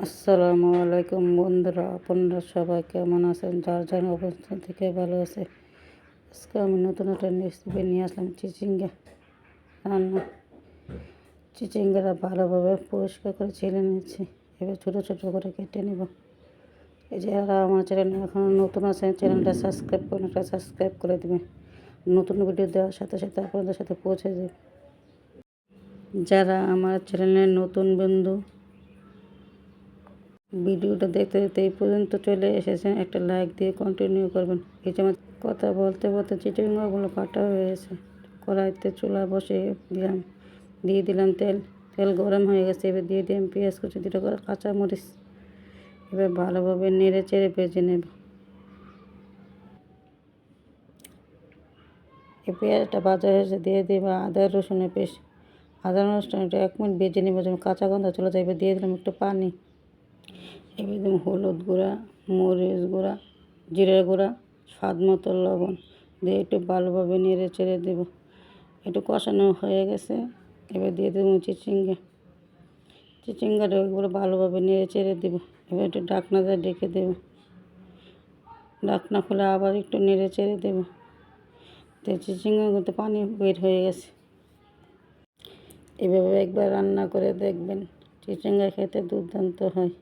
আসসালামু আলাইকুম বন্ধুরা, আপনারা সবাই কেমন আছেন? যার যার অবস্থান থেকে ভালো আছে। আজকে আমি নতুন একটা রেসিপি নিয়ে আসলাম চিচিঙ্গা রান্না। চিচিঙ্গাটা ভালোভাবে পরিষ্কার করে ছেলে নিচ্ছি। এবার ছোটো ছোটো করে কেটে নেব। এই যারা আমার চ্যানেলে এখনও নতুন আছেন, চ্যানেলটা সাবস্ক্রাইব করুন, একটা সাবস্ক্রাইব করে দেবেন। নতুন ভিডিও দেওয়ার সাথে সাথে আপনাদের সাথে পৌঁছে যাবে। যারা আমার চ্যানেলের নতুন বন্ধু, ভিডিওটা দেখতে দেখতে এই পর্যন্ত চলে এসেছেন, একটা লাইক দিয়ে কন্টিনিউ করবেন। এই যে আমার কথা বলতে বলতে চিচিঙ্গাগুলো কাটা হয়ে গেছে। কড়াইতে চুলা বসিয়ে দিয়ে দিলাম তেল। তেল গরম হয়ে গেছে, এবার দিয়ে দিলাম পেঁয়াজ কুচি, দুটো করে কাঁচামরিচ। এবার ভালোভাবে নেড়ে চেড়ে ভেজে নেব। এই পেঁয়াজটা ভাজা হয়েছে, দিয়ে দেবো আদা রসুনের পেস্ট। আদা রসুনটা 1 মিনিট ভেজে নেব, যেমন কাঁচা গন্ধ চলে যায়। এবার দিয়ে দিলাম একটু পানি। এবার দিলাম হলুদ গুঁড়া, মরিচ গুঁড়া, জিরে গুঁড়া, স্বাদ মতো লবণ দিয়ে একটু ভালোভাবে নেড়ে চেড়ে দেব। একটু কষানো হয়ে গেছে, এবার দিয়ে দেবো চিচিঙ্গাটা ওইগুলো ভালোভাবে নেড়ে চেড়ে দেবো। এবার একটু ঢাকনা দিয়ে ঢেকে দেবো। ঢাকনা খুলে আবার একটু নেড়ে চেড়ে দেবো। তো চিচিঙ্গাগুলোতে পানি বের হয়ে গেছে। এভাবে একবার রান্না করে দেখবেন, চিচিঙ্গা খেতে দুর্দান্ত হয়।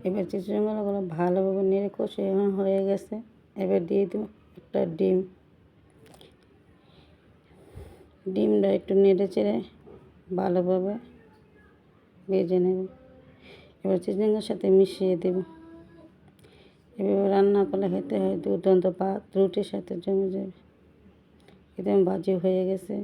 এবার চিচিঙ্গাগুলো ভালোভাবে নেড়ে কষে হয়ে গেছে। এবার দিয়ে দেবো একটা ডিমটা একটু নেড়ে চেড়ে ভালোভাবে ভেজে নেব। এবার চিচিঙ্গার সাথে মিশিয়ে দেব। এভাবে রান্না করলে খেতে হয় দুর্দান্ত, ভাত রুটির সাথে জমে যাবে। একদম ভাজি হয়ে গেছে।